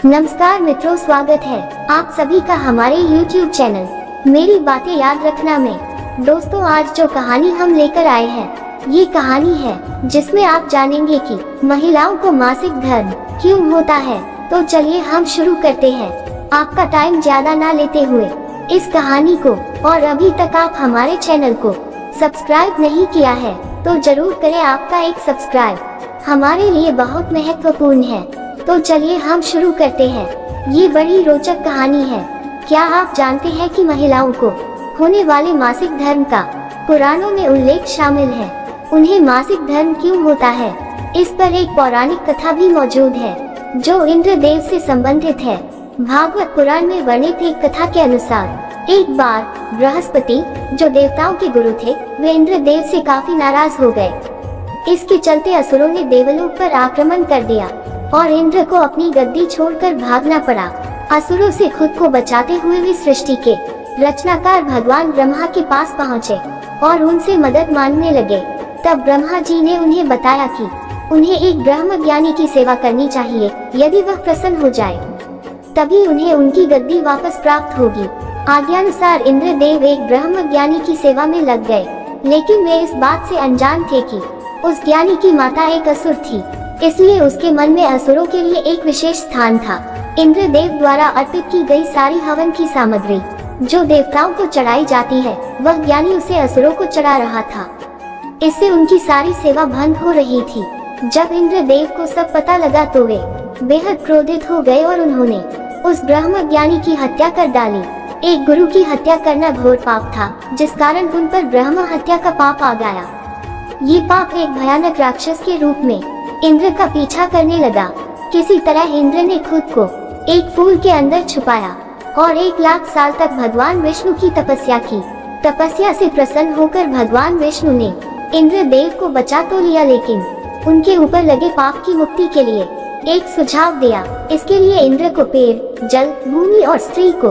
नमस्कार मित्रों, स्वागत है आप सभी का हमारे YouTube चैनल मेरी बातें याद रखना में। दोस्तों, आज जो कहानी हम लेकर आए हैं, ये कहानी है जिसमें आप जानेंगे कि महिलाओं को मासिक धर्म क्यों होता है। तो चलिए हम शुरू करते हैं, आपका टाइम ज्यादा ना लेते हुए इस कहानी को। और अभी तक आप हमारे चैनल को सब्सक्राइब नहीं किया है तो जरूर करें, आपका एक सब्सक्राइब हमारे लिए बहुत महत्वपूर्ण है। तो चलिए हम शुरू करते हैं। ये बड़ी रोचक कहानी है। क्या आप जानते हैं कि महिलाओं को होने वाले मासिक धर्म का पुराणों में उल्लेख शामिल है? उन्हें मासिक धर्म क्यों होता है, इस पर एक पौराणिक कथा भी मौजूद है जो इंद्रदेव से संबंधित है। भागवत पुराण में वर्णित एक कथा के अनुसार एक बार बृहस्पति, जो देवताओं के गुरु थे, वे इंद्रदेव से काफी नाराज हो गए। इसके चलते असुरों ने देवलोक पर आक्रमण कर दिया और इंद्र को अपनी गद्दी छोड़कर भागना पड़ा। असुरों से खुद को बचाते हुए वे सृष्टि के रचनाकार भगवान ब्रह्मा के पास पहुँचे और उनसे मदद मांगने लगे। तब ब्रह्मा जी ने उन्हें बताया कि उन्हें एक ब्रह्म ज्ञानी की सेवा करनी चाहिए। यदि वह प्रसन्न हो जाए तभी उन्हें उनकी गद्दी वापस प्राप्त होगी। आज्ञानुसार इंद्रदेव एक ब्रह्म ज्ञानी की सेवा में लग गए, लेकिन वे इस बात से अनजान थे कि उस ज्ञानी की माता एक असुर थी, इसलिए उसके मन में असुरों के लिए एक विशेष स्थान था। इंद्रदेव द्वारा अर्पित की गई सारी हवन की सामग्री जो देवताओं को चढ़ाई जाती है, वह ज्ञानी उसे असुरों को चढ़ा रहा था। इससे उनकी सारी सेवा भंग हो रही थी। जब इंद्रदेव को सब पता लगा तो वे बेहद क्रोधित हो गए और उन्होंने उस ब्रह्म ज्ञानी की हत्या कर डाली। एक गुरु की हत्या करना घोर पाप था, जिस कारण उन पर ब्रह्म हत्या का पाप आ गया। ये पाप एक भयानक राक्षस के रूप में इंद्र का पीछा करने लगा। किसी तरह इंद्र ने खुद को एक फूल के अंदर छुपाया और 1,00,000 साल तक भगवान विष्णु की तपस्या की। तपस्या से प्रसन्न होकर भगवान विष्णु ने इंद्रदेव को बचा तो लिया, लेकिन उनके ऊपर लगे पाप की मुक्ति के लिए एक सुझाव दिया। इसके लिए इंद्र को पेड़, जल, भूमि और स्त्री को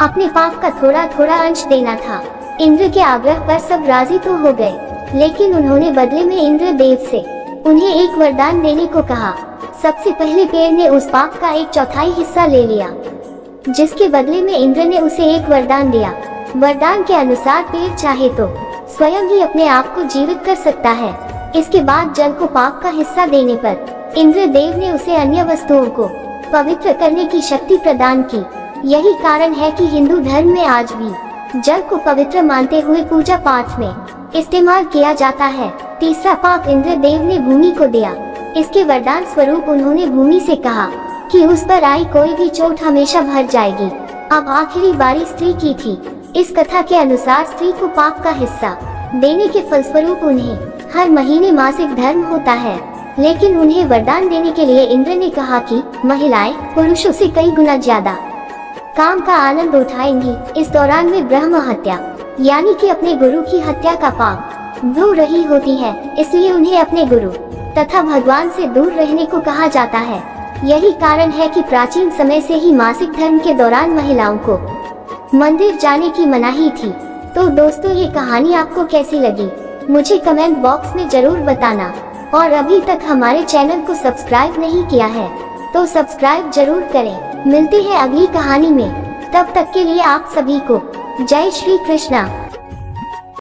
अपने पाप का थोड़ा थोड़ा अंश देना था। इंद्र के आग्रह पर सब राजी तो हो गए, लेकिन उन्होंने बदले में इंद्रदेव से उन्हें एक वरदान देने को कहा। सबसे पहले पेड़ ने उस पाप का 1/4 हिस्सा ले लिया, जिसके बदले में इंद्र ने उसे एक वरदान दिया। वरदान के अनुसार पेड़ चाहे तो स्वयं ही अपने आप को जीवित कर सकता है। इसके बाद जल को पाप का हिस्सा देने पर इंद्रदेव ने उसे अन्य वस्तुओं को पवित्र करने की शक्ति प्रदान की। यही कारण है कि हिंदू धर्म में आज भी जल को पवित्र मानते हुए पूजा पाठ में इस्तेमाल किया जाता है। तीसरा पाप इंद्रदेव ने भूमि को दिया। इसके वरदान स्वरूप उन्होंने भूमि से कहा कि उस पर आई कोई भी चोट हमेशा भर जाएगी। अब आखिरी बारी स्त्री की थी। इस कथा के अनुसार स्त्री को पाप का हिस्सा देने के फलस्वरूप उन्हें हर महीने मासिक धर्म होता है। लेकिन उन्हें वरदान देने के लिए इंद्र ने कहा कि महिलाएं पुरुषों से कई गुना ज्यादा काम का आनंद उठाएंगी। इस दौरान वे ब्रह्म हत्या यानी कि अपने गुरु की हत्या का पाप भोग रही होती है, इसलिए उन्हें अपने गुरु तथा भगवान से दूर रहने को कहा जाता है। यही कारण है कि प्राचीन समय से ही मासिक धर्म के दौरान महिलाओं को मंदिर जाने की मनाही थी। तो दोस्तों, ये कहानी आपको कैसी लगी मुझे कमेंट बॉक्स में जरूर बताना। और अभी तक हमारे चैनल को सब्सक्राइब नहीं किया है तो सब्सक्राइब जरूर करें। मिलते हैं अगली कहानी में, तब तक के लिए आप सभी को जय श्री कृष्णा।